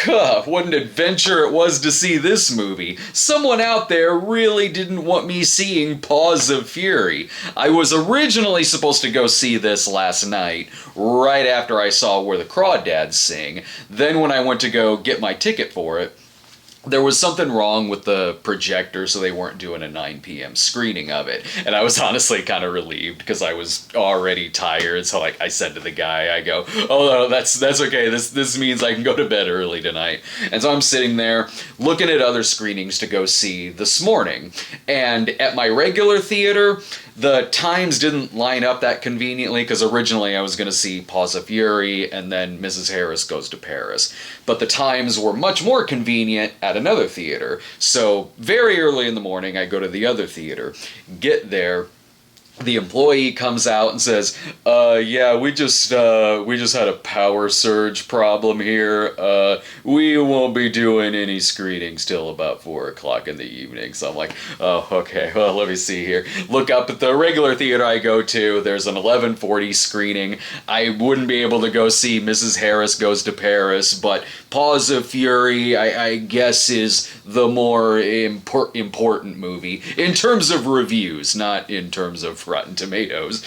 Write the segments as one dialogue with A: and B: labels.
A: What an adventure it was to see this movie. Someone out there really didn't want me seeing Paws of Fury. I was originally supposed to go see this last night, right after I saw Where the Crawdads Sing. Then when I went to go get my ticket for it, there was something wrong with the projector, so they weren't doing a 9 p.m. screening of it. And I was honestly kind of relieved because I was already tired. So like I said to the guy, I go, "Oh no, that's okay. This means I can go to bed early tonight." And so I'm sitting there looking at other screenings to go see this morning. And at my regular theater, the times didn't line up that conveniently because originally I was going to see Paws of Fury and then Mrs. Harris Goes to Paris. But the times were much more convenient at another theater. So very early in the morning, I go to the other theater, get there. The employee comes out and says, yeah, we just had a power surge problem here. We won't be doing any screenings till about 4 o'clock in the evening." So I'm like, oh, okay, well, let me see here. Look up at the regular theater I go to. There's an 11:40 screening. I wouldn't be able to go see Mrs. Harris Goes to Paris, but Paws of Fury, I guess, is the more important movie in terms of reviews, not in terms of Rotten Tomatoes.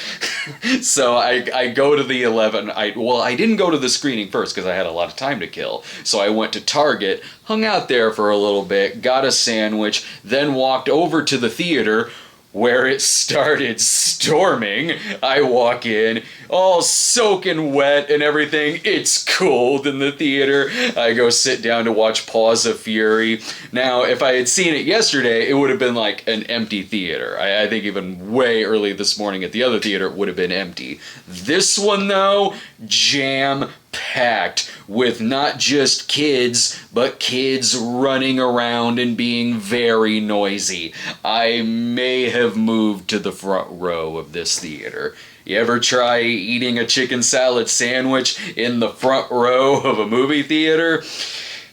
A: So I go to the 11. I didn't go to the screening first because I had a lot of time to kill. So I went to Target, hung out there for a little bit, got a sandwich, then walked over to the theater where it started storming. I walk in, all soaking wet and everything. It's cold in the theater. I go sit down to watch Paws of Fury. Now, if I had seen it yesterday, it would have been like an empty theater. I think even way early this morning at the other theater, it would have been empty. This one, though, jam-packed with not just kids, but kids running around and being very noisy. I may have moved to the front row of this theater. You ever try eating a chicken salad sandwich in the front row of a movie theater?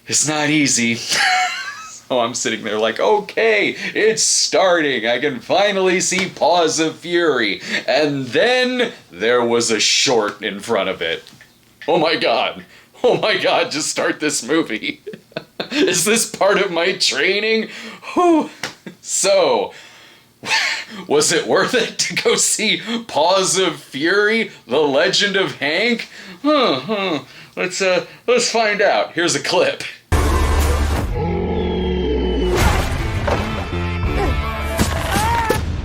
A: It's not easy. So I'm sitting there like, okay, it's starting. I can finally see Paws of Fury. And then there was a short in front of it. Oh my god, just start this movie. Is this part of my training? Whew. So, was it worth it to go see Paws of Fury, The Legend of Hank? Let's find out. Here's a clip.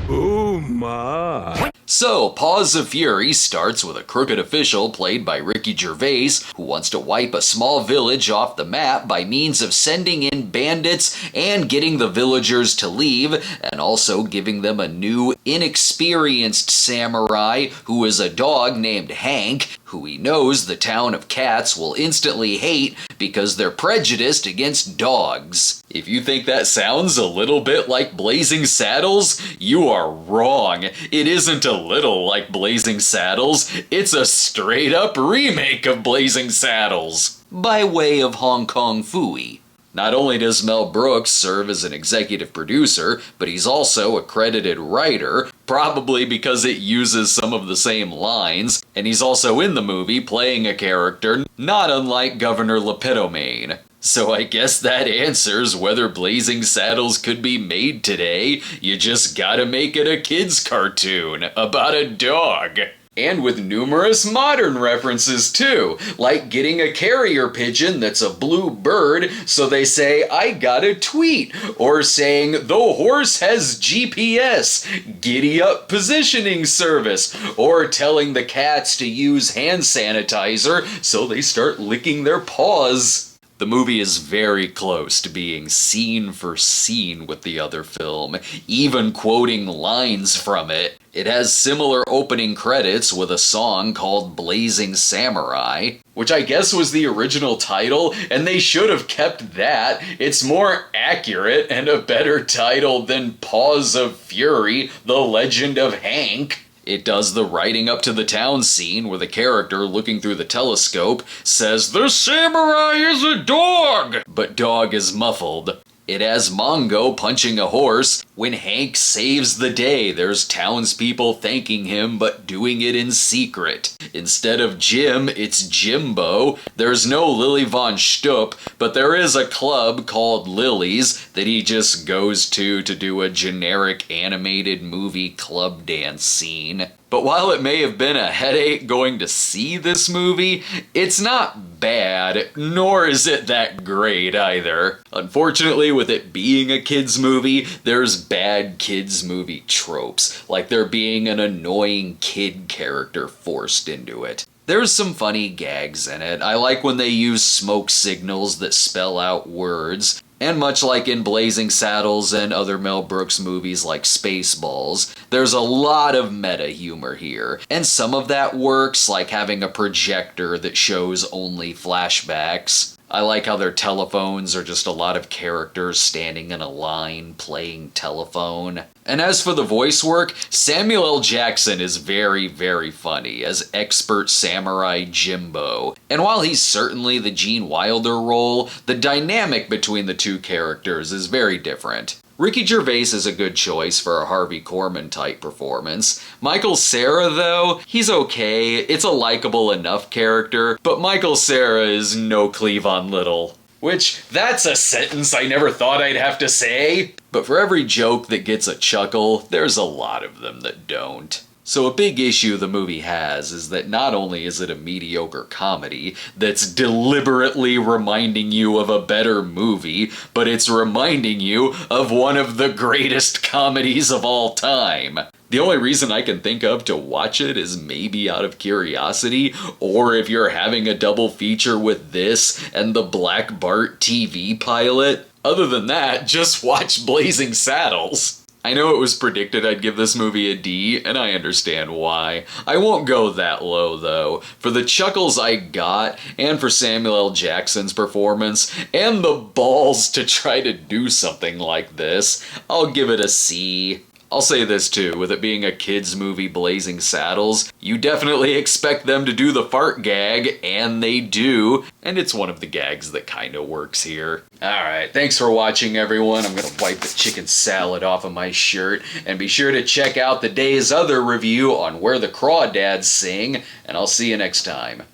B: Oh my.
A: So, Paws of Fury starts with a crooked official played by Ricky Gervais who wants to wipe a small village off the map by means of sending in bandits and getting the villagers to leave, and also giving them a new, inexperienced samurai who is a dog named Hank, who he knows the town of Cats will instantly hate because they're prejudiced against dogs. If you think that sounds a little bit like Blazing Saddles, you are wrong. It isn't a little like Blazing Saddles, it's a straight up remake of Blazing Saddles, by way of Hong Kong Phooey. Not only does Mel Brooks serve as an executive producer, but he's also a credited writer, probably because it uses some of the same lines, and he's also in the movie playing a character not unlike Governor Lepitomane. So I guess that answers whether Blazing Saddles could be made today. You just gotta make it a kid's cartoon about a dog. And with numerous modern references too, like getting a carrier pigeon that's a blue bird, so they say, "I got a tweet," or saying, "The horse has GPS, giddy up positioning service," or telling the cats to use hand sanitizer, so they start licking their paws. The movie is very close to being scene for scene with the other film, even quoting lines from it. It has similar opening credits with a song called Blazing Samurai, which I guess was the original title, and they should have kept that. It's more accurate and a better title than Paws of Fury, The Legend of Hank. It does the riding up to the town scene where the character looking through the telescope says, "The samurai is a dog!" But dog is muffled. It has Mongo punching a horse. When Hank saves the day, there's townspeople thanking him but doing it in secret. Instead of Jim, it's Jimbo. There's no Lily Von Stupp, but there is a club called Lily's that he just goes to do a generic animated movie club dance scene. But while it may have been a headache going to see this movie, it's not bad, nor is it that great either. Unfortunately, with it being a kids movie, there's bad kids movie tropes, like there being an annoying kid character forced into it. There's some funny gags in it. I like when they use smoke signals that spell out words. And much like in Blazing Saddles and other Mel Brooks movies like Spaceballs, there's a lot of meta humor here. And some of that works, like having a projector that shows only flashbacks. I like how their telephones are just a lot of characters standing in a line playing telephone. And as for the voice work, Samuel L. Jackson is very, very funny as expert samurai Jimbo. And while he's certainly the Gene Wilder role, the dynamic between the two characters is very different. Ricky Gervais is a good choice for a Harvey Korman type performance. Michael Cera, though, he's okay. It's a likable enough character, but Michael Cera is no Cleavon Little. Which, that's a sentence I never thought I'd have to say. But for every joke that gets a chuckle, there's a lot of them that don't. So a big issue the movie has is that not only is it a mediocre comedy that's deliberately reminding you of a better movie, but it's reminding you of one of the greatest comedies of all time. The only reason I can think of to watch it is maybe out of curiosity, or if you're having a double feature with this and the Black Bart TV pilot. Other than that, just watch Blazing Saddles. I know it was predicted I'd give this movie a D, and I understand why. I won't go that low, though. For the chuckles I got, and for Samuel L. Jackson's performance, and the balls to try to do something like this, I'll give it a C. I'll say this too, with it being a kids movie Blazing Saddles, you definitely expect them to do the fart gag, and they do, and it's one of the gags that kinda works here. Alright, thanks for watching everyone. I'm gonna wipe the chicken salad off of my shirt, and be sure to check out the day's other review on Where the Crawdads Sing, and I'll see you next time.